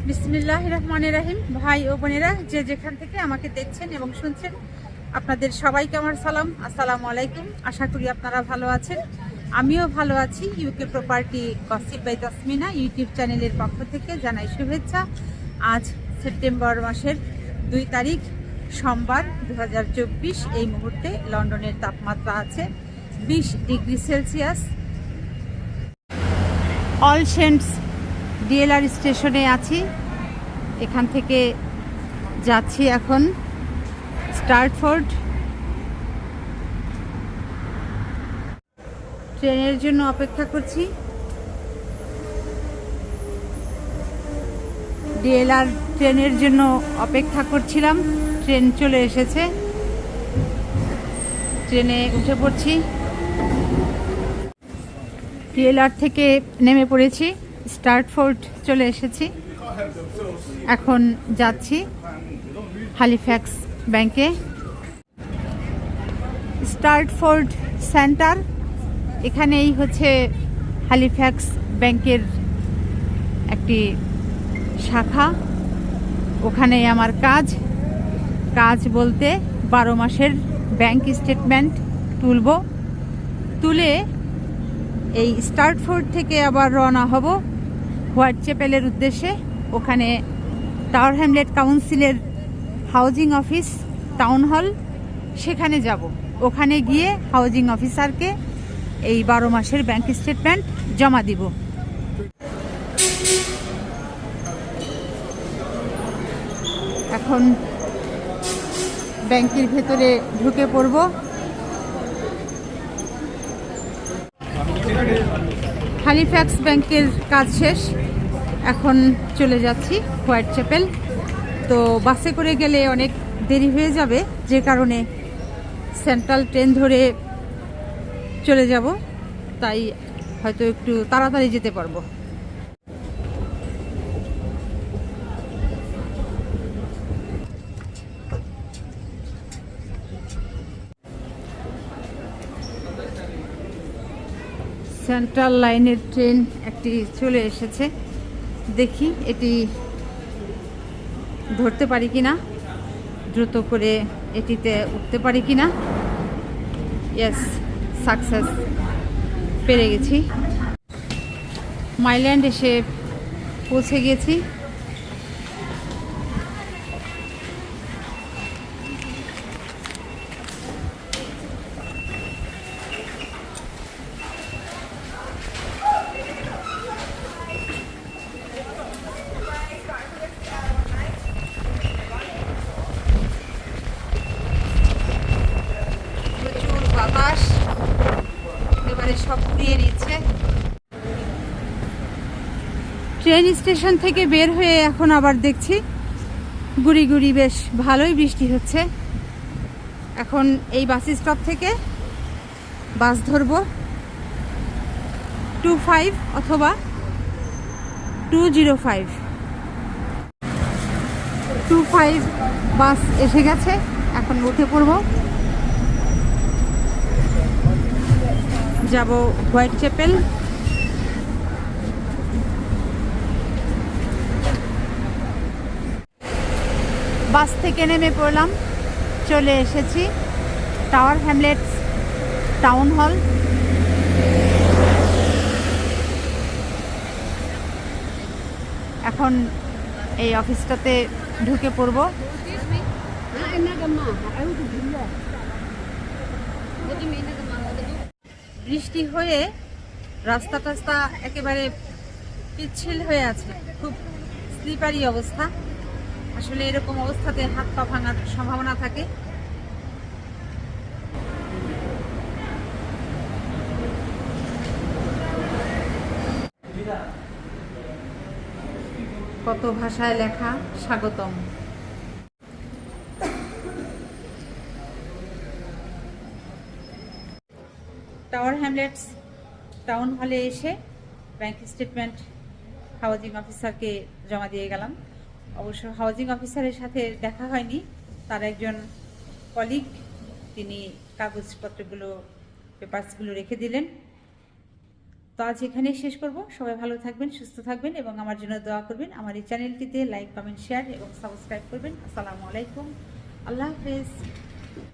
বিসমিল্লাহির রহমানির রহিম। ভাই ও বোনেরা, যে যেখান থেকে আমাকে দেখছেন এবং শুনছেন, আপনাদের সবাইকে আমার সালাম, আসসালামু আলাইকুম। আশা করি আপনারা ভালো আছেন, আমিও ভালো আছি। UK property gossip by Tasmina YouTube চ্যানেলের পক্ষ থেকে জানাই শুভেচ্ছা। আজ সেপ্টেম্বর মাসের 2 তারিখ সোমবার 2024। এই মুহূর্তে লন্ডনের তাপমাত্রা আছে 20 degree Celsius. All cents DLR স্টেশনে আছি। এখান থেকে যাচ্ছি এখন স্টার্টফোর্ড। ট্রেনের জন্য অপেক্ষা করছি। ডিএলআর ট্রেনের জন্য অপেক্ষা করছিলাম, ট্রেন চলে এসেছে, ট্রেনে উঠে পড়ছি। ডিএলআর থেকে নেমে পড়েছি, স্টার্টফোর্ড চলে এসেছি। এখন যাচ্ছি হ্যালিফ্যাক্স ব্যাংকে। স্টার্টফোর্ড সেন্টার, এখানেই হচ্ছে হ্যালিফ্যাক্স ব্যাংকের একটি শাখা। ওখানেই আমার কাজ বলতে 12 মাসের ব্যাংক স্টেটমেন্ট তুলে এই স্টার্টফোর্ড থেকে আবার রওনা হব হোয়াইট চ্যাপেলের উদ্দেশ্যে। ওখানে টাওয়ার হ্যামলেট কাউন্সিলের হাউজিং অফিস, টাউন হল, সেখানে যাব। ওখানে গিয়ে হাউজিং অফিসারকে এই 12 মাসের ব্যাংক স্টেটমেন্ট জমা দিব। এখন ব্যাংকের ভেতরে ঢুকে পড়ব। হ্যালিফ্যাক্স ব্যাংকের কাজ শেষ, এখন চলে যাচ্ছি হোয়াইট চ্যাপেল। তো বাসে করে গেলে অনেক দেরি হয়ে যাবে, যে কারণে সেন্ট্রাল ট্রেন ধরে চলে যাব, তাই হয়তো একটু তাড়াতাড়ি যেতে পারবো। সেন্ট্রাল লাইনের ট্রেন একটি চলে এসেছে, দেখি এটি ধরতে পারি কিনা, দ্রুত করে এটিতে উঠতে পারি কিনা। ইয়েস, সাকসেস, পেরে গেছি। মাইল্যান্ড এসে পৌঁছে গেছি। বাতাস এবারে সব পুড়িয়ে নিচ্ছে। ট্রেন স্টেশন থেকে বের হয়ে এখন আবার দেখছি গুড়ি গুড়ি বেশ ভালোই বৃষ্টি হচ্ছে। এখন এই বাস স্টপ থেকে বাস ধরব 25 অথবা 205। 25 বাস এসে গেছে, এখন উঠে পড়ব, যাব হোয়াইট চ্যাপেল। বাস থেকে নেমে পড়লাম, চলে এসেছি টাওয়ার হ্যামলেটস টাউন হল। এখন এই অফিসটাতে ঢুকে পড়ব। বৃষ্টি হয়ে রাস্তা টাস্তা একেবারে পিচ্ছিল হয়ে আছে, খুব স্লিপারি অবস্থা। আসলে এরকম অবস্থাতে হাত পা ভাঙার সম্ভাবনা থাকে। কত ভাষায় লেখা স্বাগতম। টাওয়ার হ্যামলেটস টাউন হলে এসে ব্যাংক স্টেটমেন্ট হাউজিং অফিসারকে জমা দিয়ে গেলাম। অবশ্য হাউজিং অফিসারের সাথে দেখা হয়নি, তার একজন কলিগ, তিনি কাগজপত্রগুলো পেপারসগুলো রেখে দিলেন। তো আজ এখানেই শেষ করব। সবাই ভালো থাকবেন, সুস্থ থাকবেন এবং আমার জন্য দোয়া করবেন। আমার এই চ্যানেলটিতে লাইক, কমেন্ট, শেয়ার এবং সাবস্ক্রাইব করবেন। আসসালামু আলাইকুম, আল্লাহ হাফেজ।